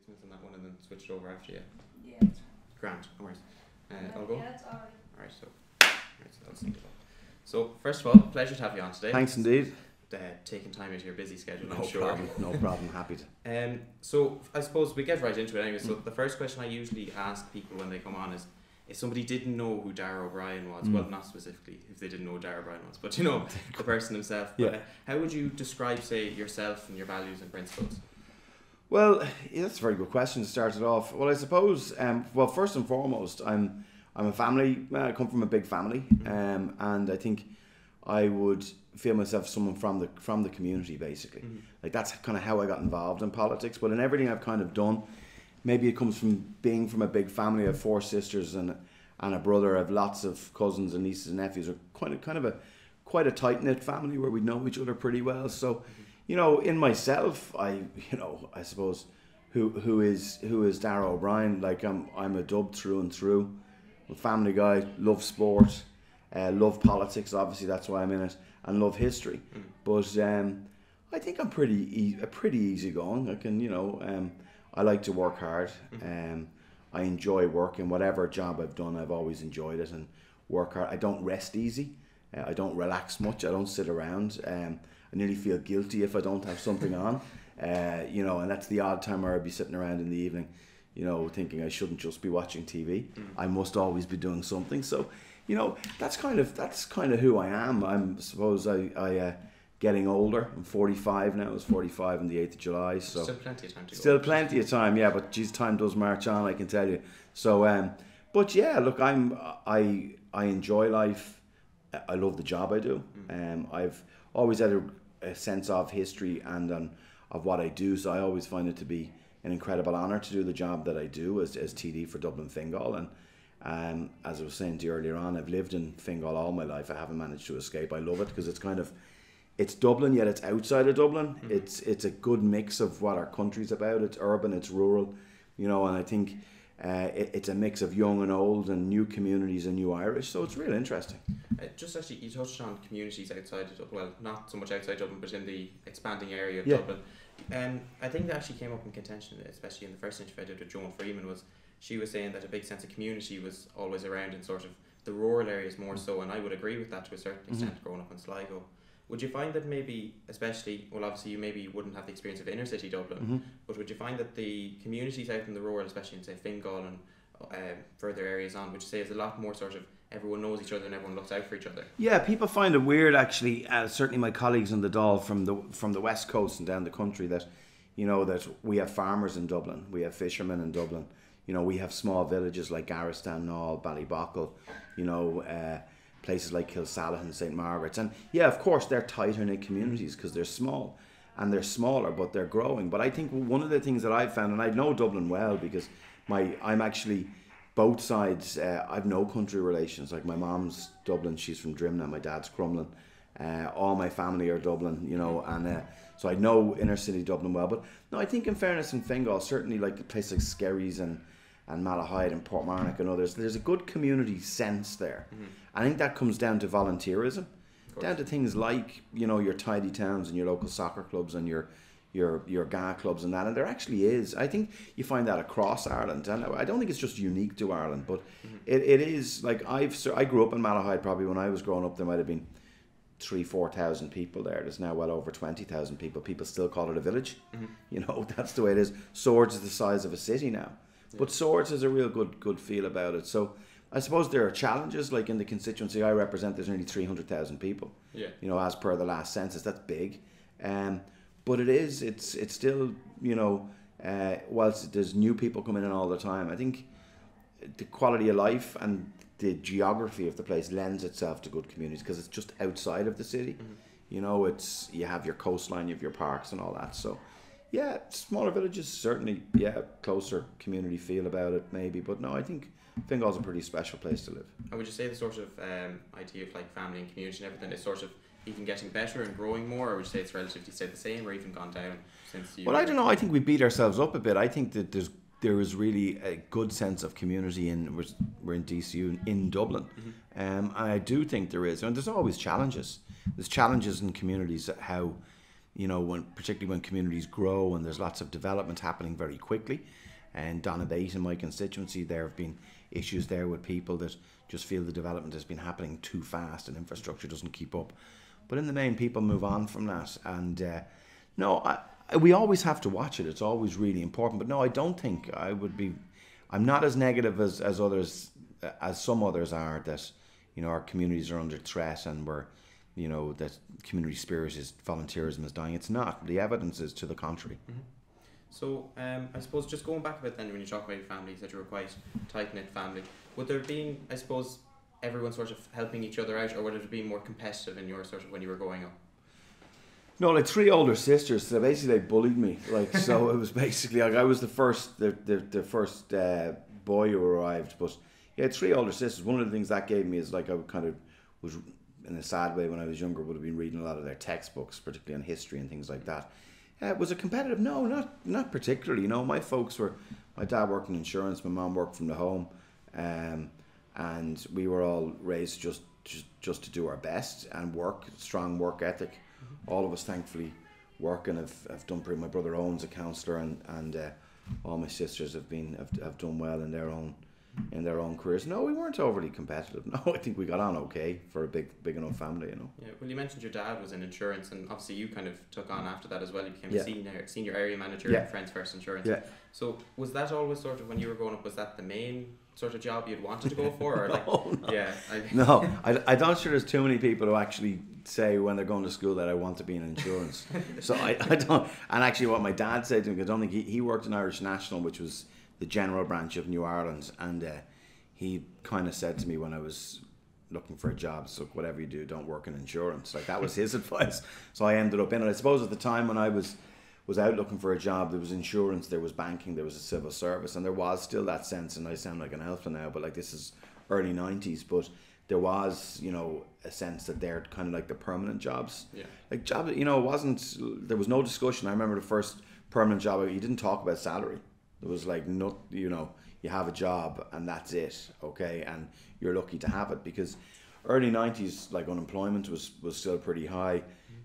minutes on that one and then switch it over after you. Yeah, that's Grant, no worries. I'll go. Yeah, it's alright. Alright, so I'll sync it up. So first of all, pleasure to have you on today. Thanks indeed. Taking time out of your busy schedule, No I'm sure. problem. No problem. Happy to. So I suppose we get right into it anyway. So the first question I usually ask people when they come on is, if somebody didn't know who Darragh O'Brien was, well, not specifically if they didn't know who Darragh O'Brien was, but you know, the person himself. Yeah. But, how would you describe, say, yourself and your values and principles? Well, yeah, that's a very good question to start it off. Well, I suppose, well, first and foremost, I'm a family. I come from a big family, and I think I would feel myself someone from the community, basically. Like that's kind of how I got involved in politics. But in everything I've kind of done, maybe it comes from being from a big family. I have 4 sisters and a brother. I have lots of cousins and nieces and nephews. We're quite a tight knit family where we know each other pretty well. So, you know, in myself, I suppose who is Darragh O'Brien? Like I'm a dub through and through. I'm a family guy. Love sport. Love politics. Obviously, that's why I'm in it. And love history. But I think I'm pretty easygoing. I can, I like to work hard. I enjoy work in whatever job I've done. I've always enjoyed it and work hard. I don't rest easy. I don't relax much. I don't sit around. I nearly feel guilty if I don't have something on. And that's the odd time where I'd be sitting around in the evening, thinking I shouldn't just be watching TV. I must always be doing something. So, that's kind of who I am. I suppose I getting older. I'm 45 now. I was 45 on the 8th of July. So Still plenty of time to go. Still plenty of time, yeah. But geez, time does march on, I can tell you. So, but yeah, look, I enjoy life. I love the job I do. I've always had a sense of history and of what I do. So I always find it to be an incredible honour to do the job that I do as TD for Dublin Fingal. And as I was saying to you earlier on, I've lived in Fingal all my life. I haven't managed to escape. I love it because it's Dublin, yet it's outside of Dublin. It's a good mix of what our country's about. It's urban, it's rural, and I think it's a mix of young and old and new communities and new Irish. So it's really interesting. Just actually, you touched on communities outside of Dublin. Well, not so much outside Dublin, but in the expanding area of Dublin. I think that actually came up in contention, especially in the first interview I did with Joan Freeman, was she was saying that a big sense of community was always around in sort of the rural areas more so, and I would agree with that to a certain extent growing up in Sligo. Would you find that maybe, especially, well obviously you maybe wouldn't have the experience of inner city Dublin, but would you find that the communities out in the rural, especially in say Fingal and further areas on, would you say is a lot more sort of everyone knows each other and everyone looks out for each other? Yeah, people find it weird actually, certainly my colleagues in the Dáil from the west coast and down the country, that that we have farmers in Dublin, we have fishermen in Dublin, we have small villages like Garristan, Knoll, Ballybockle, places like Kilsallah and St. Margaret's. And yeah, of course, they're tighter knit communities because they're small and they're smaller, but they're growing. But I think one of the things that I've found, and I know Dublin well because I'm actually both sides, I've no country relations. Like my mom's Dublin, she's from Drimna, my dad's Crumlin. All my family are Dublin, and so I know inner city Dublin well. But no, I think in fairness in Fingal, certainly like places like Skerries and Malahide and Portmarnock and others, there's a good community sense there. I think that comes down to volunteerism, down to things like your tidy towns and your local soccer clubs and your GA clubs and that. And there actually is. I think you find that across Ireland, and I don't think it's just unique to Ireland, but it is like I grew up in Malahide. Probably when I was growing up, there might have been 3,000-4,000 people there. There's now well over 20,000 people. People still call it a village. That's the way it is. Swords is the size of a city now. But Swords has a real good feel about it. So I suppose there are challenges, like in the constituency I represent, there's nearly 300,000 people. As per the last census, that's big. But it's still, whilst there's new people coming in all the time, I think the quality of life and the geography of the place lends itself to good communities because it's just outside of the city. You have your coastline, you have your parks and all that. So yeah, smaller villages, certainly, closer community feel about it, maybe. But no, I think Fingal's a pretty special place to live. And would you say the sort of idea of like family and community and everything is sort of even getting better and growing more, or would you say it's relatively stayed the same or even gone down since you... Well, I don't know. I think we beat ourselves up a bit. I think that there is really a good sense of community we're in DCU in Dublin. And I do think there is. And there's always challenges. There's challenges in communities, how you know, particularly when communities grow and there's lots of development happening very quickly. And Donohoe, in my constituency, there have been issues there with people that just feel the development has been happening too fast and infrastructure doesn't keep up. But in the main, people move on from that. And we always have to watch it. It's always really important. But no, I don't think I'm not as negative as others, as some others are, that, you know, our communities are under threat and you know, that community spirit is, volunteerism is dying. It's not. The evidence is to the contrary. Mm-hmm. So I suppose just going back a bit then, when you talk about your family, you said you were quite tight-knit family. Would there have been, I suppose, everyone sort of helping each other out, or would it have been more competitive in your sort of when you were growing up? No, like 3 older sisters, so basically they bullied me. Like, so it was basically like I was the first boy who arrived. But yeah, 3 older sisters. One of the things that gave me is like I kind of was, in a sad way, when I was younger, would have been reading a lot of their textbooks, particularly on history and things like that. Was it competitive? No, not particularly. You know, my dad worked in insurance, my mum worked from the home, and we were all raised just to do our best and work, strong work ethic. All of us thankfully work and have done pretty. My brother Owen's a counsellor, and all my sisters have done well in their own careers. No, we weren't overly competitive. No, I think we got on okay for a big enough family, you know. Yeah, well, you mentioned your dad was in insurance, and obviously you kind of took on after that as well. You became a senior area manager at Friends First Insurance. Yeah. So was that always sort of, when you were growing up, was that the main sort of job you'd wanted to go for? Or No, I'm not sure there's too many people who actually say when they're going to school that I want to be in insurance. So I don't. And actually, what my dad said to me, because I don't think he worked in Irish National, which was the general branch of New Ireland, and he kind of said to me when I was looking for a job, so whatever you do, don't work in insurance. Like, that was his advice. So I ended up in it. I suppose at the time when I was out looking for a job, there was insurance, there was banking, there was a civil service, and there was still that sense, and I sound like an alpha now, but like, this is early 90s, but there was, you know, a sense that they're kind of like the permanent jobs. Yeah. Like, job, you know, there was no discussion. I remember the first permanent job, you didn't talk about salary. There was like, no, you know, you have a job and that's it, okay, and you're lucky to have it, because early 90s, like, unemployment was still pretty high.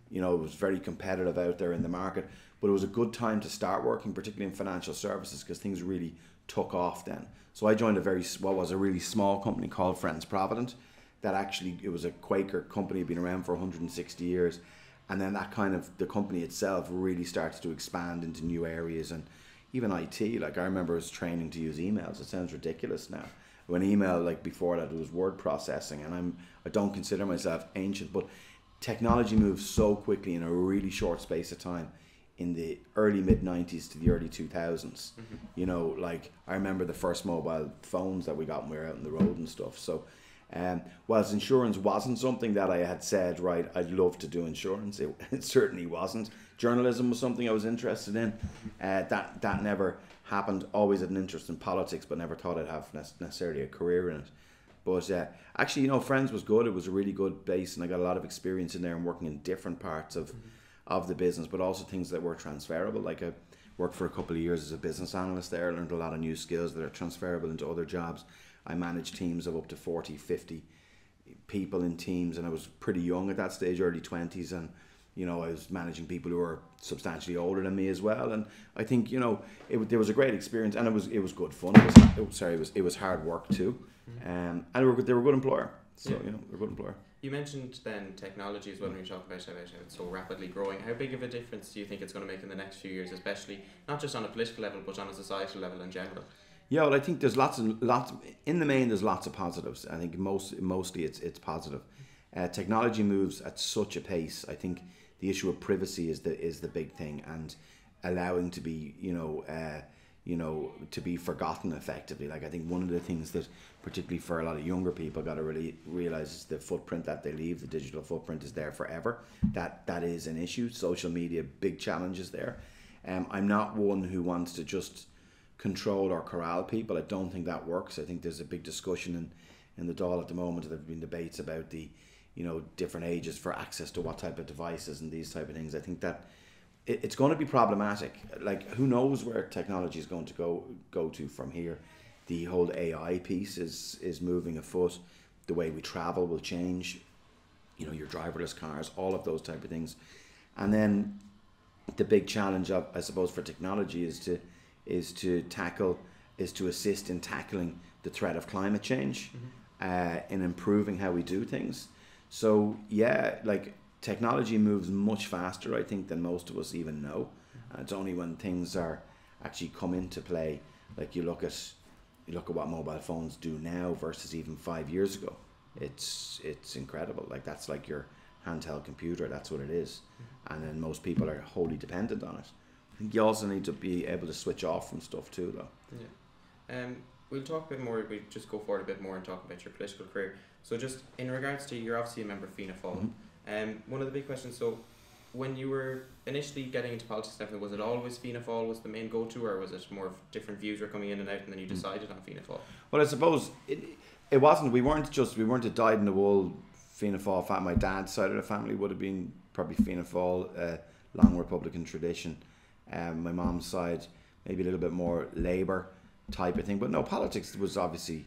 You know, it was very competitive out there in the market, but it was a good time to start working, particularly in financial services, because things really took off then. So I joined what was a really small company called Friends Provident, that actually, it was a Quaker company, been around for 160 years, and then that kind of, the company itself really started to expand into new areas, and even IT. Like, I remember us training to use emails. It sounds ridiculous now. When email, like, before that, it was word processing, and I don't consider myself ancient, but technology moves so quickly in a really short space of time, in the early mid-90s to the early 2000s. Mm-hmm. You know, like, I remember the first mobile phones that we got when we were out on the road and stuff. So whilst insurance wasn't something that I had said, right, I'd love to do insurance, it certainly wasn't. Journalism was something I was interested in. That never happened. Always had an interest in politics, but never thought I'd have necessarily a career in it. But actually, you know, Friends was good. It was a really good base, and I got a lot of experience in there and working in different parts of the business, but also things that were transferable. Like, I worked for a couple of years as a business analyst there. I learned a lot of new skills that are transferable into other jobs. I managed teams of up to 40, 50 people in teams, and I was pretty young at that stage, early 20s, and, you know, I was managing people who were substantially older than me as well. And I think, you know, there was a great experience, and it was good fun. It was hard work too, and they were a good employer. So, you know, they're a good employer. You mentioned then technology as well when you talk about how it's so rapidly growing. How big of a difference do you think it's going to make in the next few years, especially not just on a political level, but on a societal level in general? Yeah, well, I think there's lots in the main. There's lots of positives. I think mostly it's positive. Technology moves at such a pace. I think the issue of privacy is the big thing, and allowing to be to be forgotten effectively. Like, I think one of the things that, particularly for a lot of younger people, got to really realize is the footprint that they leave. The digital footprint is there forever. That is an issue. Social media, big challenges there. I'm not one who wants to just control or corral people. I don't think that works. I think there's a big discussion in the Dáil at the moment. There have been debates about the, you know, different ages for access to what type of devices and these type of things. I think that it's going to be problematic. Like, who knows where technology is going to go to from here. The whole AI piece is moving afoot. The way we travel will change. You know, your driverless cars, all of those type of things. And then the big challenge of, I suppose, for technology is to assist in tackling the threat of climate change, in improving how we do things. So yeah, like technology moves much faster, I think, than most of us even know. And it's only when things are actually come into play, like you look at what mobile phones do now versus even 5 years ago. It's incredible. Like that's like your handheld computer. That's what it is. And then most people are wholly dependent on it. I think you also need to be able to switch off from stuff too, though. Yeah. We'll talk a bit more. We'll just go forward a bit more and talk about your political career. So just in regards to, you're obviously a member of Fianna Fáil. One of the big questions, so when you were initially getting into politics and everything, was it always Fianna Fáil was the main go-to, or was it more of different views were coming in and out and then you decided on Fianna Fáil? Well, I suppose it wasn't, we weren't a dyed-in-the-wool Fianna Fáil family. My dad's side of the family would have been probably Fianna Fáil, long Republican tradition. My mom's side, maybe a little bit more Labour type of thing. But no, politics was obviously,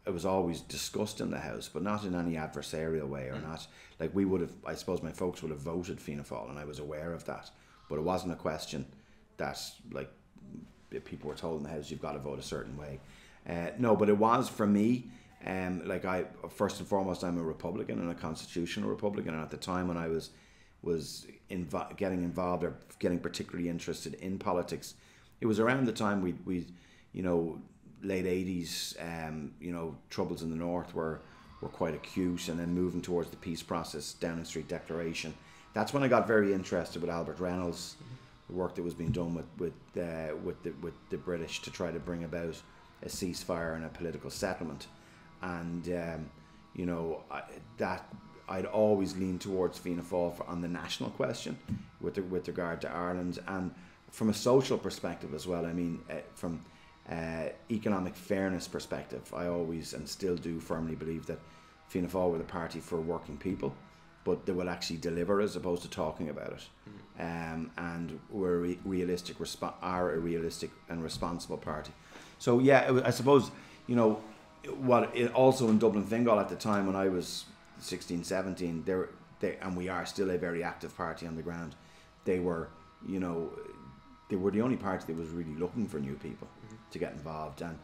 it was always discussed in the house, but not in any adversarial way, or not like we would have. I suppose my folks would have voted Fianna Fáil, and I was aware of that. But it wasn't a question that like people were told in the house, you've got to vote a certain way. No, but it was for me. Like I, first and foremost, I'm a Republican and a constitutional Republican, and at the time when I was getting involved or getting particularly interested in politics, it was around the time we you know, late 80s, you know, troubles in the north were quite acute, and then moving towards the peace process, Downing Street Declaration. That's when I got very interested with Albert Reynolds, the work that was being done with the British to try to bring about a ceasefire and a political settlement. And you know, I'd always leaned towards Fianna Fáil on the national question with regard to Ireland, and from a social perspective as well. I mean, from economic fairness perspective, I always and still do firmly believe that Fianna Fáil were the party for working people, but they will actually deliver as opposed to talking about it. And we're a realistic and responsible party. So yeah, I suppose, you know, also in Dublin Fingal at the time when I was 16, 17, and we are still a very active party on the ground. They were, you know, they were the only party that was really looking for new people to get involved. And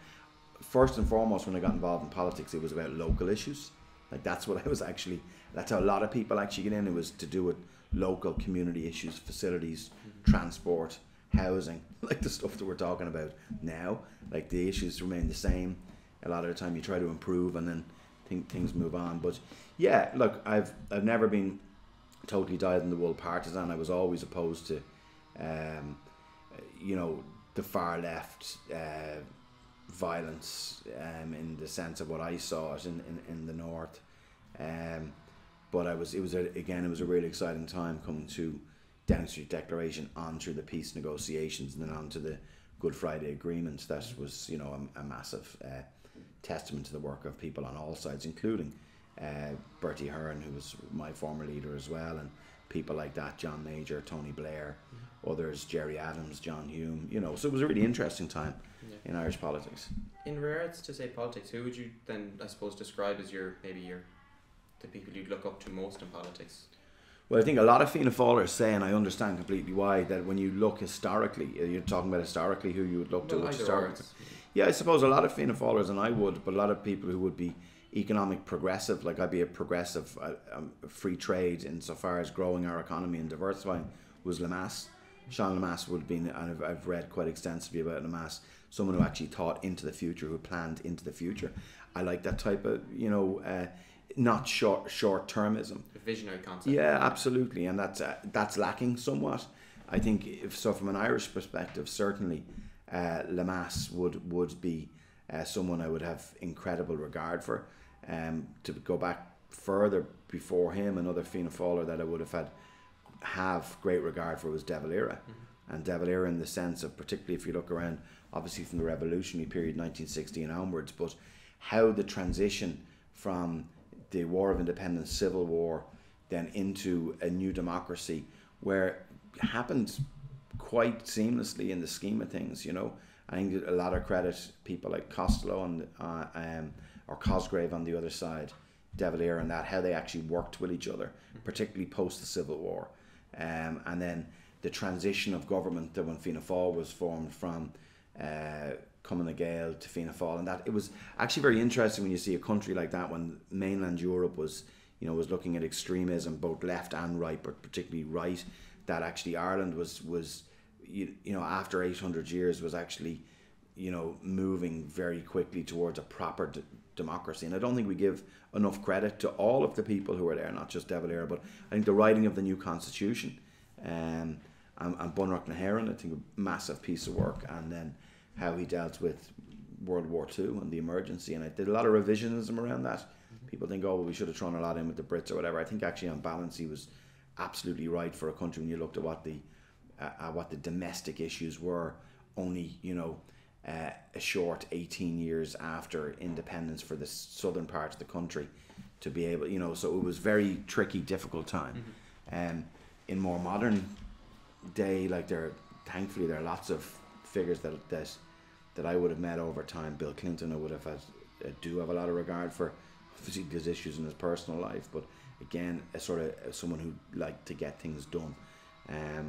first and foremost, when I got involved in politics, it was about local issues. Like that's how a lot of people actually get in. It was to do with local community issues, facilities, transport, housing, like the stuff that we're talking about now. Like the issues remain the same. A lot of the time you try to improve and then things move on. But yeah, look, I've never been totally dyed-in-the-wool partisan. I was always opposed to you know, the far left violence in the sense of what I saw it in the north. But it was a really exciting time coming to Downing Street Declaration, on through the peace negotiations, and then on to the Good Friday Agreement. That was, you know, a massive testament to the work of people on all sides, including Bertie Ahern, who was my former leader as well, and people like that, John Major, Tony Blair, others, Jerry Adams, John Hume, you know. So it was a really interesting time in Irish politics. In regards to, say, politics, who would you then, I suppose, describe as the people you'd look up to most in politics? Well, I think a lot of Fianna Fáilers say, and I understand completely why, that when you look historically, you're talking about historically who you would look to historically. Yeah, I suppose a lot of Fianna Fáilers, and I would, but a lot of people who would be economic progressive, like I'd be a progressive, free trade insofar as growing our economy and diversifying, was Lemass. Sean Lemass would have been, and I've read quite extensively about Lemass, someone who actually thought into the future, who planned into the future. I like that type of, you know, not short-termism. A visionary concept. Yeah, absolutely, and that's lacking somewhat. I think from an Irish perspective, certainly Lemass would be someone I would have incredible regard for. To go back further before him, another Fianna Fáiler that I would have great regard for was De Valera. And De Valera in the sense of, particularly if you look around, obviously from the revolutionary period 1960 and onwards, but how the transition from the War of Independence, Civil War, then into a new democracy, where it happened quite seamlessly in the scheme of things, you know. I think a lot of credit people like Costello or Cosgrave on the other side, De Valera, and that how they actually worked with each other, particularly post the Civil War, and then the transition of government, that when Fianna Fáil was formed from Cumann na Gael to Fianna Fáil, and that it was actually very interesting when you see a country like that, when mainland Europe was, you know, was looking at extremism, both left and right, but particularly right, that actually Ireland was you know, after 800 years was actually, you know, moving very quickly towards a proper democracy. And I don't think we give enough credit to all of the people who were there, not just De Valera, but I think the writing of the new constitution, and Bunreacht na Héireann, I think a massive piece of work, and then how he dealt with World War II and the emergency. And I did a lot of revisionism around that. People think, oh, well, we should have thrown a lot in with the Brits or whatever. I think actually on balance he was absolutely right for a country when you looked at what the domestic issues were, only, you know, a short 18 years after independence for the southern part of the country to be able, you know, so it was very tricky, difficult time. In more modern day, like thankfully there are lots of figures that I would have met over time. Bill Clinton, I would have do have a lot of regard for. Obviously there's issues in his personal life, but again, a sort of someone who liked to get things done. I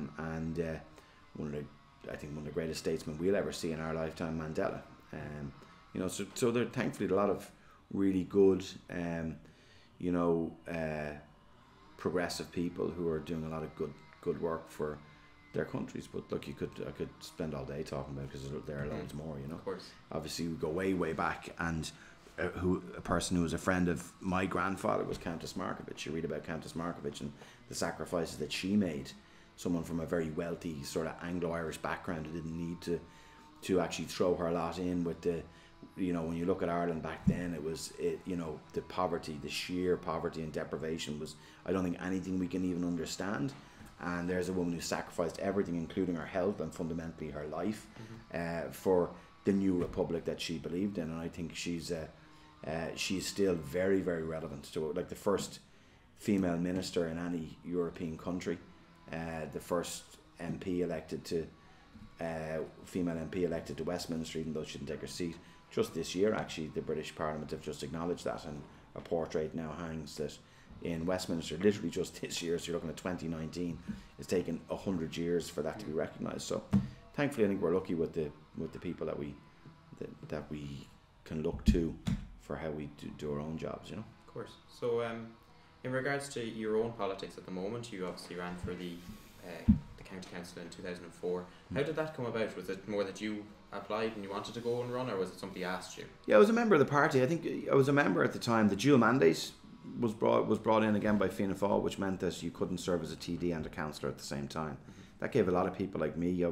think one of the greatest statesmen we'll ever see in our lifetime, Mandela. You know, so there are thankfully a lot of really good, you know, progressive people who are doing a lot of good work for their countries. But look, I could spend all day talking about it, because there are loads more. You know, of course. Obviously, we go way back, and a person who was a friend of my grandfather was Countess Markievicz. You read about Countess Markievicz and the sacrifices that she made. Someone from a very wealthy sort of Anglo-Irish background who didn't need to actually throw her lot in with the, you know, when you look at Ireland back then, you know, the poverty, the sheer poverty and deprivation was, I don't think, anything we can even understand. And there's a woman who sacrificed everything, including her health and fundamentally her life, for the new republic that she believed in. And I think she's still very, very relevant to it. Like the first female minister in any European country, the first MP elected to female MP elected to Westminster, even though she didn't take her seat. Just this year, actually, the British Parliament have just acknowledged that, and a portrait now hangs that in Westminster, literally just this year. So you're looking at 2019. It's taken 100 years for that to be recognised. So thankfully, I think we're lucky with the people that we can look to for how we do our own jobs. You know. Of course. So in regards to your own politics at the moment, you obviously ran for the county council in 2004. How did that come about? Was it more that you applied and you wanted to go and run, or was it somebody asked you? Yeah, I was a member of the party. I think I was a member at the time. The dual mandate was brought in again by Fianna Fáil, which meant that you couldn't serve as a TD and a councillor at the same time. That gave a lot of people like me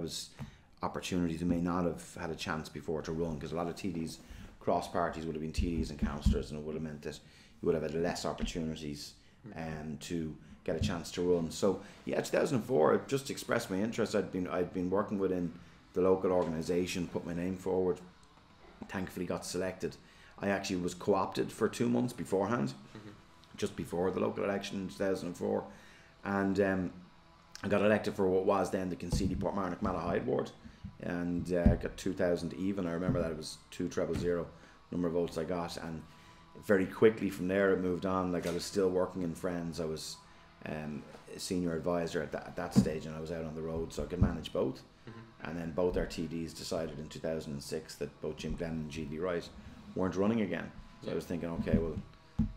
opportunities who may not have had a chance before to run, because a lot of TDs, cross parties, would have been TDs and councillors, and it would have meant that you would have had less opportunities to get a chance to run. So yeah, 2004, I just expressed my interest. I'd been working within the local organisation, put my name forward, thankfully got selected. I actually was co-opted for 2 months beforehand, just before the local election in 2004, and I got elected for what was then the Concedi Portmarnock Malahide ward, and got 2,000 even. I remember that it was 2,000 number of votes I got, and very quickly from there it moved on. Like I was still working in Friends. I was a senior advisor at that stage, and I was out on the road, so I could manage both. And then both our TDs decided in 2006 that both Jim Glenn and G.D. Wright weren't running again. So I was thinking, okay, well,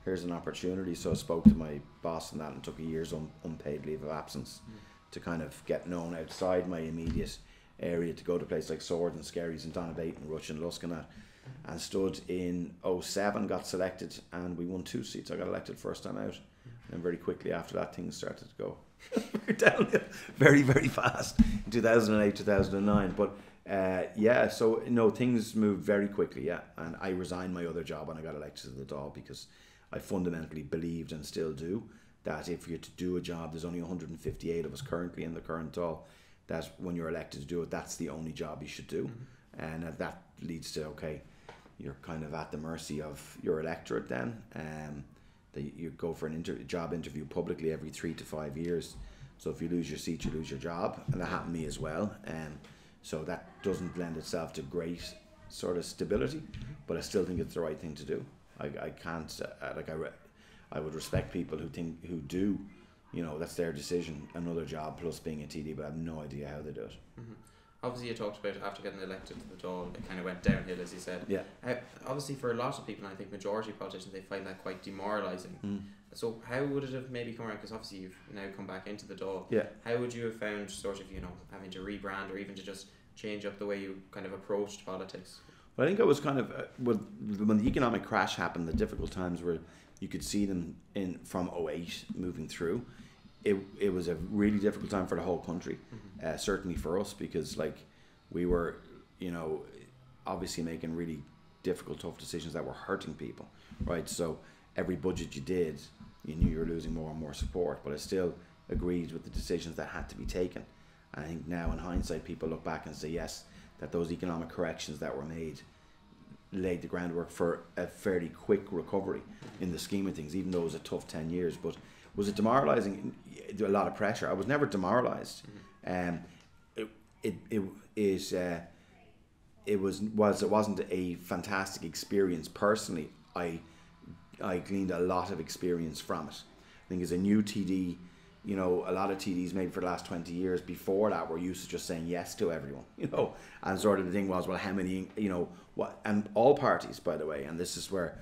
here's an opportunity. So I spoke to my boss on that and took a year's unpaid leave of absence to kind of get known outside my immediate area, to go to places like Swords and Skerries and Donohoe and Rush and Lusk and that, and stood in 07, got selected, and we won 2 seats. I got elected first time out, and very quickly after that things started to go downhill very, very fast in 2008, 2009. But yeah, so no, things moved very quickly, yeah. And I resigned my other job and I got elected to the Dáil, because I fundamentally believed, and still do, that if you're to do a job, there's only 158 of us currently in the current Dáil, that when you're elected to do it, that's the only job you should do. And that leads to, okay, you're kind of at the mercy of your electorate then. That you go for a job interview publicly every 3 to 5 years. So if you lose your seat, you lose your job, and that happened to me as well. So that doesn't lend itself to great sort of stability, but I still think it's the right thing to do. I can't I would respect people who do that's their decision. Another job plus being a TD, but I have no idea how they do it. Mm-hmm. Obviously, you talked about after getting elected to the Dáil, it kind of went downhill, as you said. Yeah. Obviously, for a lot of people, and I think majority of politicians, they find that quite demoralising. Mm. So how would it have maybe come around? Because obviously you've now come back into the Dáil. Yeah. How would you have found sort of, having to rebrand or even to just change up the way you kind of approached politics? Well, I think it was kind of when the economic crash happened, the difficult times where you could see them from 2008 moving through. It was a really difficult time for the whole country, certainly for us, because we were, obviously making really difficult, tough decisions that were hurting people, right? So every budget you did, you knew you were losing more and more support, but I still agreed with the decisions that had to be taken. And I think now in hindsight, people look back and say, yes, that those economic corrections that were made laid the groundwork for a fairly quick recovery in the scheme of things, even though it was a tough 10 years. But was it demoralising? A lot of pressure. I was never demoralised. It wasn't a fantastic experience personally. I gleaned a lot of experience from it. I think as a new TD, a lot of TDs maybe for the last 20 years before that were used to just saying yes to everyone, and sort of the thing was, well, how many, what, and all parties, by the way, and this is where,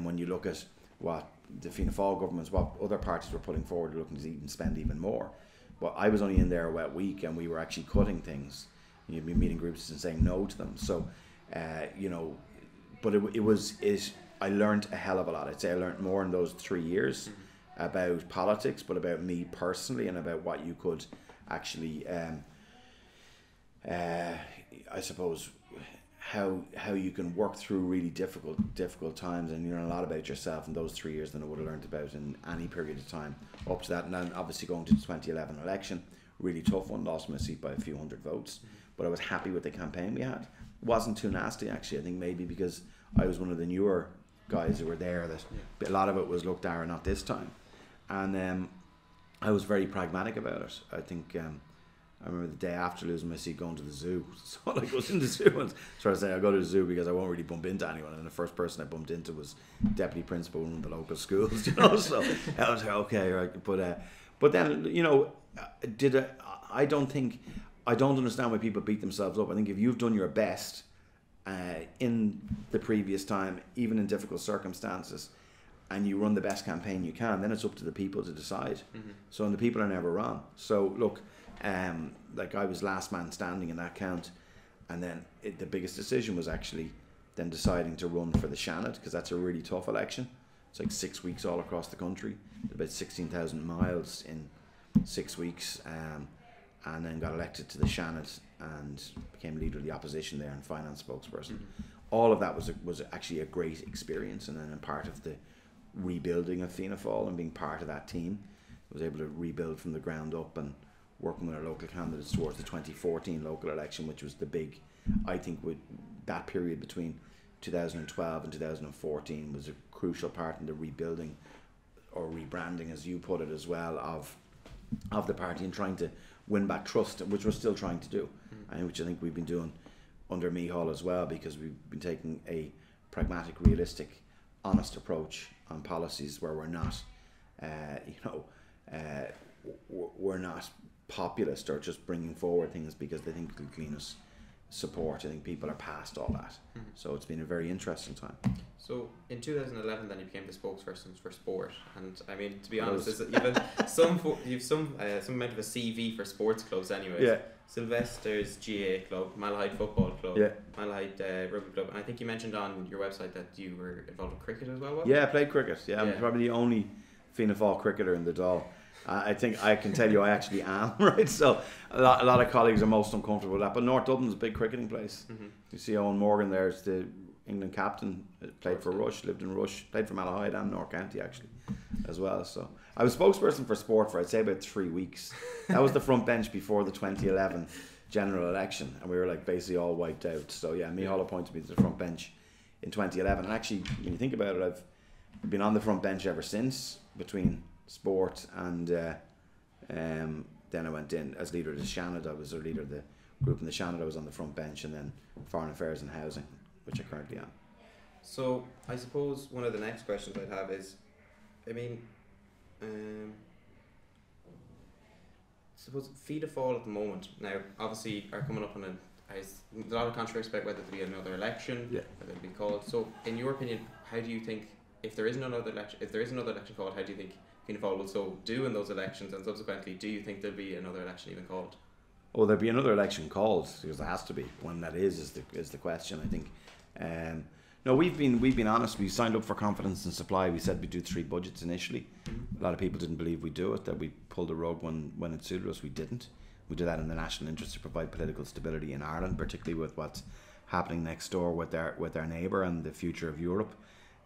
when you look at what the Fianna Fáil governments, what other parties were putting forward, looking to even spend even more. But I was only in there a wet week, and we were actually cutting things. You'd be meeting groups and saying no to them. So, but I learned a hell of a lot. I'd say I learned more in those 3 years about politics, but about me personally and about what you could actually, I suppose, how you can work through really difficult times, and you learn a lot about yourself in those 3 years than I would have learned about in any period of time up to that. And then obviously going to the 2011 election, really tough one, lost my seat by a few hundred votes, but I was happy with the campaign we had. It wasn't too nasty, actually. I think maybe because I was one of the newer guys who were there, that a lot of it was, look, Darragh, not this time. And I was very pragmatic about it. I think I remember the day after losing my seat going to the zoo. So I was in the zoo and started saying I'll go to the zoo because I won't really bump into anyone. And the first person I bumped into was deputy principal in the local schools, So I was like, okay, right. But then, I don't understand why people beat themselves up. I think if you've done your best in the previous time, even in difficult circumstances, and you run the best campaign you can, then it's up to the people to decide. So, and the people are never wrong. So look, I was last man standing in that count, and then the biggest decision was actually then deciding to run for the Shannon, because that's a really tough election. It's like 6 weeks all across the country, about 16,000 miles in 6 weeks, and then got elected to the Shannon and became leader of the opposition there and finance spokesperson. All of that was actually a great experience, and then a part of the rebuilding of Fianna Fáil and being part of that team. I was able to rebuild from the ground up and working with our local candidates towards the 2014 local election, which was the big, I think, with that period between 2012 and 2014 was a crucial part in the rebuilding or rebranding, as you put it as well, of the party and trying to win back trust, which we're still trying to do, and which I think we've been doing under Micheál as well, because we've been taking a pragmatic, realistic, honest approach on policies where we're not, we're not populist or just bringing forward things because they think it'll clean us support. I think people are past all that. So it's been a very interesting time. So in 2011 then you became the spokesperson for sport, and I mean, to be honest, you've some amount of a CV for sports clubs anyways. Yeah. Sylvester's GA club, Malahide Football Club, Malahide Rugby Club, and I think you mentioned on your website that you were involved with cricket as well, wasn't I played cricket. I'm probably the only Fianna Fáil cricketer in the Dáil. I think I can tell you I actually am, right? So a lot of colleagues are most uncomfortable with that, but North Dublin's a big cricketing place. You see Owen Morgan there is the England captain, played for Rush, lived in Rush, played for Malahide and North County actually as well. So I was spokesperson for sport for I'd say about 3 weeks. That was the front bench before the 2011 general election, and we were like basically all wiped out. So yeah, Micheál appointed me to the front bench in 2011, and actually when you think about it, I've been on the front bench ever since, between sport and then I went in as leader of the Shannon. I was a leader of the group in the Shannon. I was on the front bench, and then foreign affairs and housing, which I currently am. So I suppose one of the next questions I'd have is, I mean, suppose Fianna Fáil at the moment now obviously are coming up on a lot of controversy about whether there be another election, whether it be called. So, in your opinion, how do you think if there is another election called, how do you think Fianna Fáil will so do in those elections, and subsequently, do you think there'll be another election even called? Oh, there'll be another election called, because there has to be. When that is the question, I think. No, we've been honest. We signed up for confidence and supply. We said we'd do 3 budgets initially. A lot of people didn't believe we'd do it, that we'd pull the rug when it suited us. We didn't. We did that in the national interest to provide political stability in Ireland, particularly with what's happening next door with our neighbour and the future of Europe.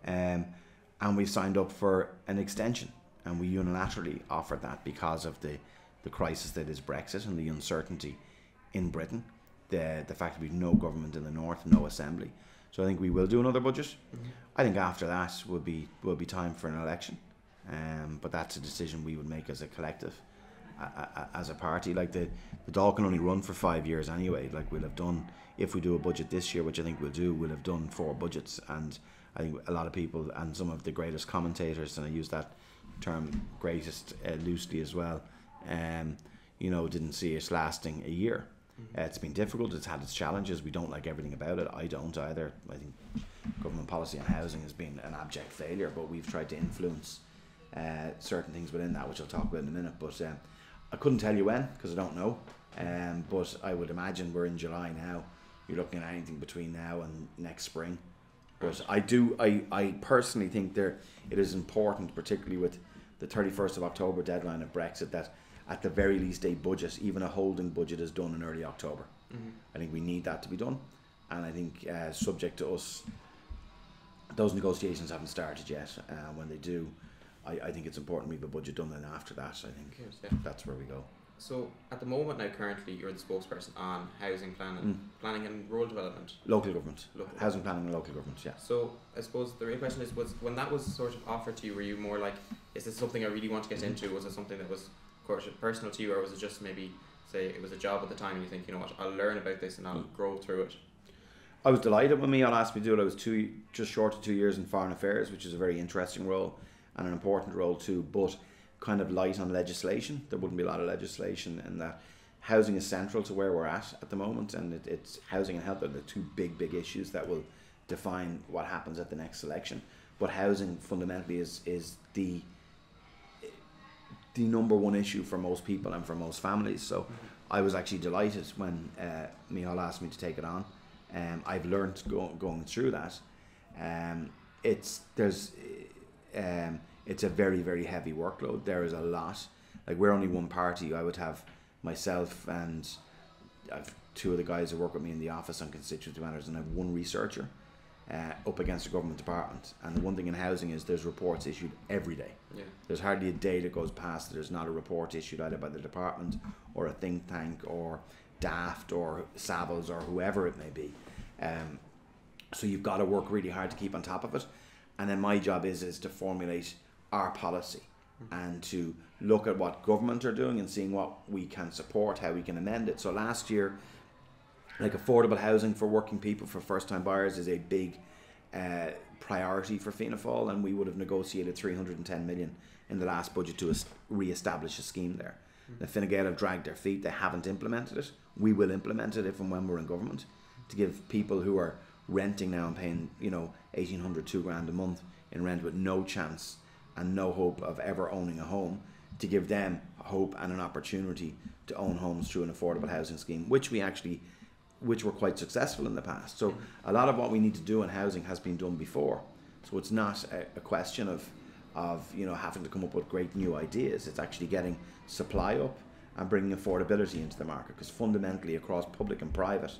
And we signed up for an extension, and we unilaterally offered that because of the crisis that is Brexit and the uncertainty in Britain, the fact that we've no government in the north, no assembly. So I think we will do another budget. I think after that will be time for an election, but that's a decision we would make as a collective, as a party. Like the Dáil can only run for 5 years anyway. Like we'll have done, if we do a budget this year, which I think we'll do, we'll have done 4 budgets. And I think a lot of people and some of the greatest commentators, and I use that term greatest loosely as well, didn't see it lasting a year. It's been difficult, it's had its challenges, we don't like everything about it. I don't either. I think government policy on housing has been an abject failure, but we've tried to influence certain things within that, which I'll talk about in a minute. But I couldn't tell you when, because I don't know, but I would imagine we're in July now. You're looking at anything between now and next spring. But I personally think it is important, particularly with the 31st of October deadline of Brexit, that at the very least a budget, even a holding budget, is done in early October. I think we need that to be done, and I think subject to us, those negotiations haven't started yet. When they do, I think it's important we have a budget done, and after that I think that's where we go. So at the moment now, currently you're the spokesperson on housing planning and rural development. Local government. Housing planning and local government, yeah. So I suppose the real question is, was when that was sort of offered to you, were you more like, is this something I really want to get into? Was it something that was personal to you, or was it just maybe, say, it was a job at the time and you think, you know what, I'll learn about this and I'll grow through it? I was delighted when Meon asked me to do it. I was just short of 2 years in foreign affairs, which is a very interesting role and an important role too, but kind of light on legislation. There wouldn't be a lot of legislation, and that housing is central to where we're at the moment, and it's housing and health are the 2 big issues that will define what happens at the next election. But housing fundamentally is the number 1 issue for most people and for most families. So I was actually delighted when Micheál asked me to take it on. I've learned going through that. It's a very, very heavy workload. There is a lot. Like, we're only one party. I would have myself and I've 2 of the guys who work with me in the office on constituency matters, and I have 1 researcher up against a government department. And the one thing in housing is there's reports issued every day. There's hardly a day that goes past that there's not a report issued either by the department or a think tank or Daft or Savills or whoever it may be. So you've got to work really hard to keep on top of it. And then my job is to formulate our policy and to look at what government are doing and seeing what we can support, how we can amend it. So last year, like, affordable housing for working people, for first-time buyers, is a big priority for Fianna Fáil, and we would have negotiated 310 million in the last budget to re-establish a scheme there. The Fine Gael have dragged their feet. They haven't implemented it. We will implement it if and when we're in government, to give people who are renting now and paying, 1,800, $2,000 a month in rent with no chance and no hope of ever owning a home, to give them hope and an opportunity to own homes through an affordable housing scheme, which were quite successful in the past. So a lot of what we need to do in housing has been done before. So it's not a question of having to come up with great new ideas. It's actually getting supply up and bringing affordability into the market, because fundamentally across public and private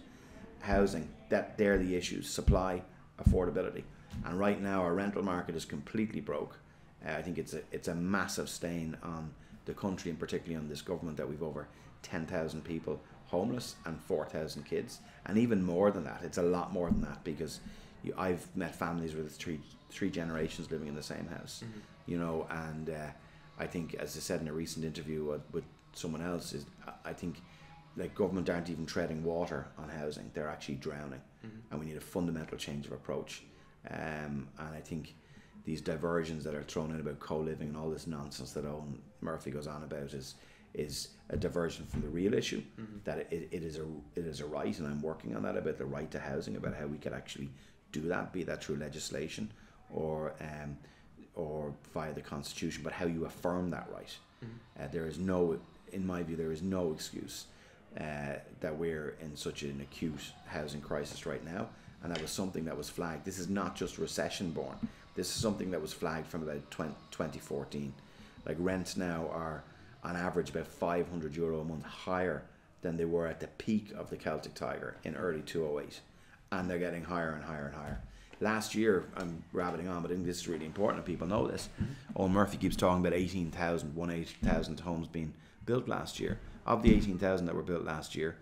housing, that they're the issues: supply, affordability. And right now our rental market is completely broke. I think it's a massive stain on the country, and particularly on this government, that we've over 10,000 people homeless and 4,000 kids, and even more than that. It's a lot more than that, because I've met families with three generations living in the same house, and I think, as I said in a recent interview with someone else, is I think, like, government aren't even treading water on housing, they're actually drowning, and we need a fundamental change of approach. And I think these diversions that are thrown in about co-living and all this nonsense that Owen Murphy goes on about is is a diversion from the real issue, that it is a right, and I'm working on that, about the right to housing, about how we could actually do that, be that through legislation or via the constitution, but how you affirm that right. There is no, in my view, there is no excuse that we're in such an acute housing crisis right now, and that was something that was flagged. This is not just recession born. This is something that was flagged from about 2014. Like, rents now are on average about €500 a month higher than they were at the peak of the Celtic Tiger in early 2008, and they're getting higher and higher and higher. Last year, I'm rabbiting on, but I think this is really important and people know this. Owen Murphy keeps talking about 18,000 homes being built last year. Of the 18,000 that were built last year,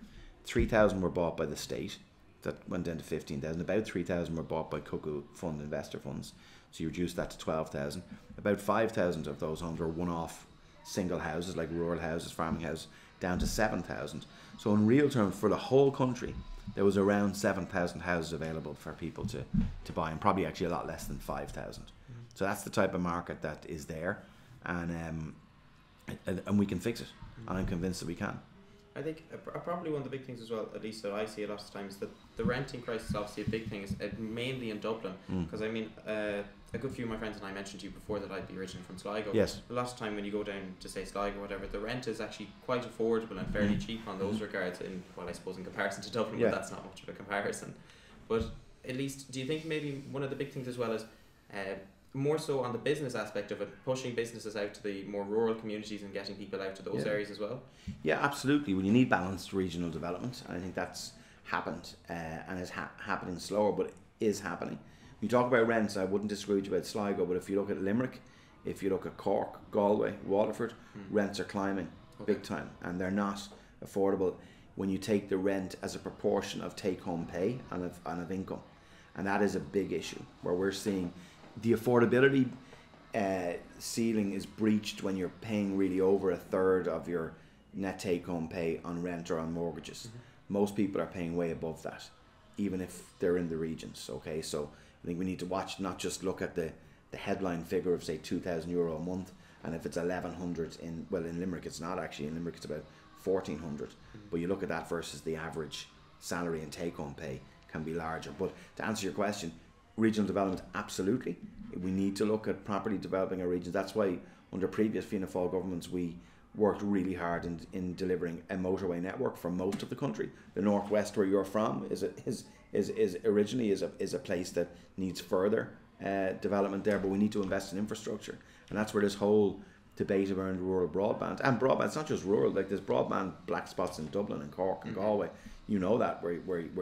3,000 were bought by the state. That went down to 15,000. About 3,000 were bought by Cuckoo Fund investor funds. So you reduce that to 12,000. About 5,000 of those homes were one-off single houses, like rural houses, farming houses, down to 7,000. So in real terms, for the whole country, there was around 7,000 houses available for people to buy, and probably actually a lot less than 5,000. So that's the type of market that is there, and we can fix it, and I'm convinced that we can. I think probably one of the big things as well, at least that I see a lot of times, that the renting crisis is obviously a big thing, is mainly in Dublin. Because I mean, a good few of my friends and I mentioned to you before that I'd be originally from Sligo. Yes. A lot of time when you go down to say Sligo or whatever, the rent is actually quite affordable and fairly cheap on those regards. Well, I suppose in comparison to Dublin, but that's not much of a comparison. But at least, do you think maybe one of the big things as well is more so on the business aspect of it, pushing businesses out to the more rural communities and getting people out to those areas as well? Yeah, absolutely. Well, you need balanced regional development, and I think that's happened, and is happening slower, but it is happening. When you talk about rents, I wouldn't disagree with you about Sligo, but if you look at Limerick, if you look at Cork, Galway, Waterford, rents are climbing big time, and they're not affordable when you take the rent as a proportion of take-home pay and of income. And that is a big issue, where we're seeing the affordability ceiling is breached when you're paying really over a third of your net take-home pay on rent or on mortgages. Most people are paying way above that, even if they're in the regions. Okay, so I think we need to watch, not just look at the headline figure of say €2,000 a month, and if it's 1,100 in Limerick, it's not actually. In Limerick, it's about 1,400. But you look at that versus the average salary and take-home pay can be larger. But to answer your question, regional development, absolutely. We need to look at properly developing our regions. That's why under previous Fianna Fáil governments we worked really hard in delivering a motorway network for most of the country. The northwest, where you're from, is originally a place that needs further development there, but we need to invest in infrastructure, and that's where this whole debate around rural broadband, and broadband, it's not just rural, like there's broadband black spots in Dublin and Cork and Galway. You know that where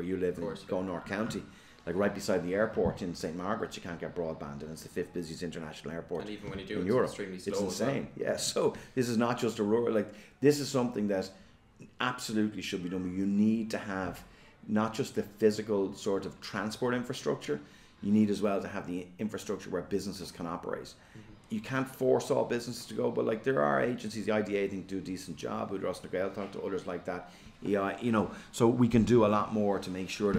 you live in Donohoe County. Like right beside the airport in St. Margaret's, you can't get broadband, and it's the 5th busiest international airport. And even when you do, in Europe, it's extremely slow. It's insane. Yeah, so this is not just a rural. Like, this is something that absolutely should be done. You need to have not just the physical sort of transport infrastructure. You need as well to have the infrastructure where businesses can operate. You can't force all businesses to go, but like there are agencies, the IDA I think do a decent job. Who Ross Nagel talk to others like that. Yeah, so we can do a lot more to make sure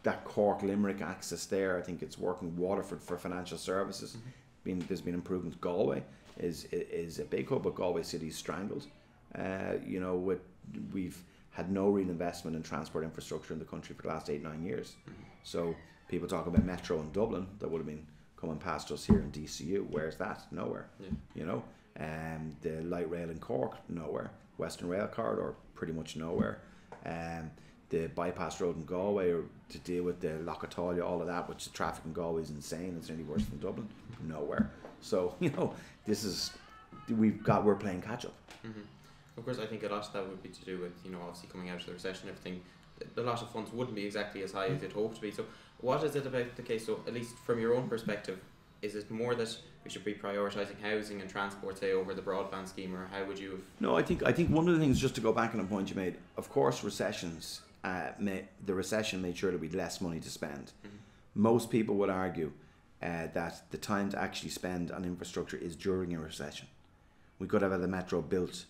that Cork Limerick access there. I think it's working. Waterford for financial services. There's been improvements. Galway is a big hub, but Galway City is strangled. We've had no real investment in transport infrastructure in the country for the last 8-9 years. So people talk about Metro in Dublin that would have been coming past us here in DCU. Where's that? Nowhere. The light rail in Cork, nowhere. Western Rail Corridor, pretty much nowhere. The bypass road in Galway, or to deal with the Lochatalia, all of that, which the traffic in Galway is insane. It's nearly worse than Dublin. Nowhere. So we're playing catch up. Of course, I think a lot of that would be to do with obviously coming out of the recession, everything. A lot of funds wouldn't be exactly as high as they'd hoped to be. So what is it about the case? So at least from your own perspective, is it more that we should be prioritising housing and transport, say, over the broadband scheme, or how would you have? No, I think one of the things, just to go back on a point you made, of course recessions, the recession made sure that we had less money to spend. Most people would argue that the time to actually spend on infrastructure is during a recession. We could have had the metro built.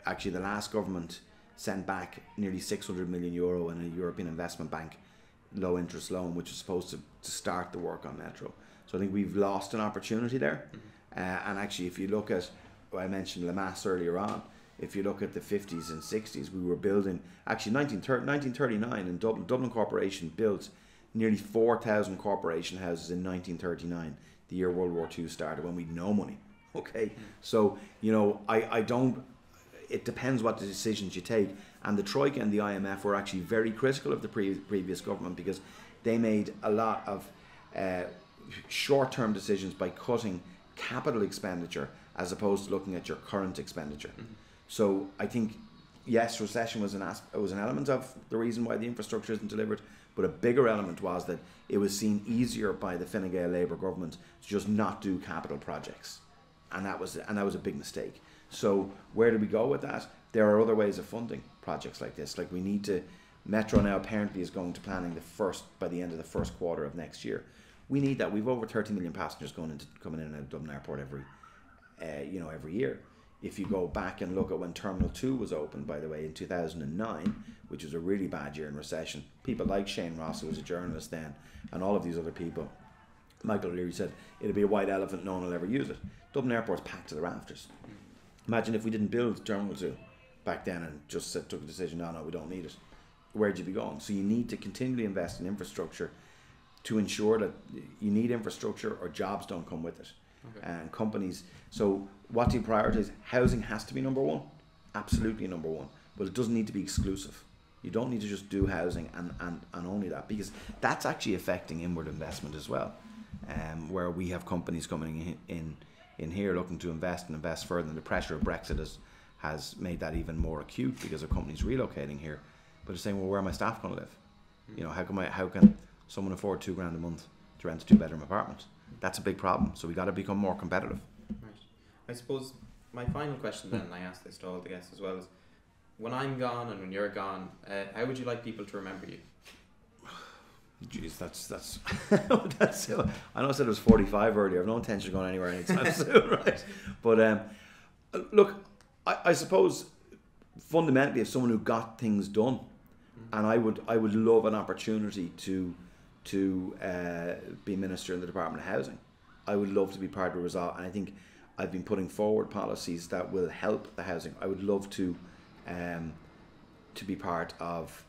Actually, the last government sent back nearly €600 million in a European Investment Bank low interest loan, which was supposed to start the work on metro. So I think we've lost an opportunity there. And actually, if you look at I mentioned Lemass earlier on. If you look at the 50s and 60s, we were building, actually 1939 in Dublin, Dublin Corporation built nearly 4,000 corporation houses in 1939, the year World War II started, when we had no money. Okay, so, you know, I don't, it depends what the decisions you take. And the Troika and the IMF were actually very critical of the previous government, because they made a lot of short-term decisions by cutting capital expenditure as opposed to looking at your current expenditure. So I think, yes, recession was an element of the reason why the infrastructure isn't delivered, but a bigger element was that it was seen easier by the Fine Gael Labour government to just not do capital projects, and that was a big mistake. So where do we go with that? There are other ways of funding projects like this. Like, we need to, Metro now apparently is going to planning by the end of the first quarter of next year. We need that. We've over 30 million passengers coming in and out of Dublin Airport every year. If you go back and look at when Terminal 2 was opened, by the way, in 2009, which was a really bad year in recession, people like Shane Ross, who was a journalist then, and all of these other people, Michael O'Leary said, it'll be a white elephant, no one will ever use it. Dublin Airport's packed to the rafters. Imagine if we didn't build Terminal 2 back then and just took a decision, no, we don't need it. Where'd you be going? So you need to continually invest in infrastructure to ensure that you need infrastructure, or jobs don't come with it. Okay. And companies, so what do you prioritise? Housing has to be number one, absolutely number one, but it doesn't need to be exclusive. You don't need to just do housing and only that, because that's actually affecting inward investment as well, where we have companies coming in here looking to invest further, and the pressure of Brexit has made that even more acute, because of companies relocating here, but they're saying, well, where are my staff going to live? You know, how can someone afford $2,000 a month to rent a 2-bedroom apartment? That's a big problem. So we got to become more competitive. Right. I suppose my final question then, and I ask this to all the guests as well, is when I'm gone and when you're gone, how would you like people to remember you? Jeez, that's I know I said it was 45 earlier. I've no intention of going anywhere anytime soon, right? But look, I suppose fundamentally, if someone who got things done, and I would love an opportunity to be Minister in the Department of Housing. I would love to be part of the result, and I think I've been putting forward policies that will help the housing. I would love to be part of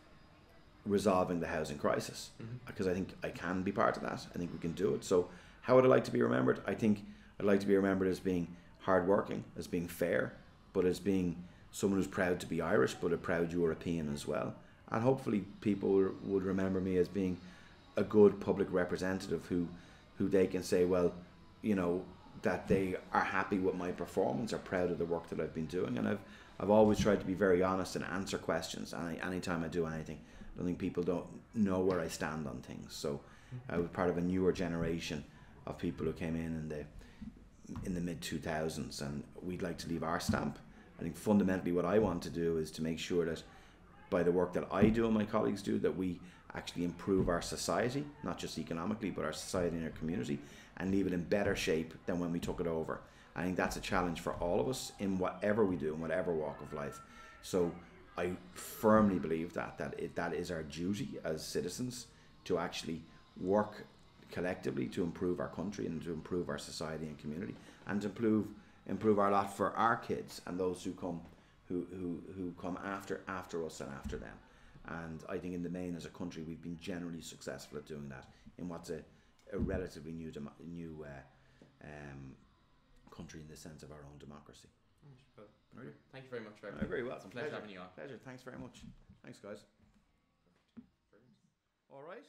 resolving the housing crisis, because I think I can be part of that. I think we can do it. So how would I like to be remembered? I think I'd like to be remembered as being hardworking, as being fair, but as being someone who's proud to be Irish, but a proud European as well. And hopefully people would remember me as being a good public representative who they can say, well, you know, that they are happy with my performance, are proud of the work that I've been doing. And I've always tried to be very honest and answer questions. And anytime I do anything, I don't think people don't know where I stand on things. So I was part of a newer generation of people who came in the mid 2000s, and we'd like to leave our stamp. I think fundamentally what I want to do is to make sure that by the work that I do and my colleagues do, that we actually improve our society, not just economically, but our society and our community, and leave it in better shape than when we took it over. I think that's a challenge for all of us in whatever we do, in whatever walk of life. So I firmly believe that is our duty as citizens, to actually work collectively to improve our country and to improve our society and community, and to improve our lot for our kids and those who come after us and after them. And I think in the main, as a country, we've been generally successful at doing that in what's a relatively new country in the sense of our own democracy. Right. Thank you very much, Trevor. Very well. It's a pleasure having you on. Pleasure. Thanks very much. Thanks, guys. All right.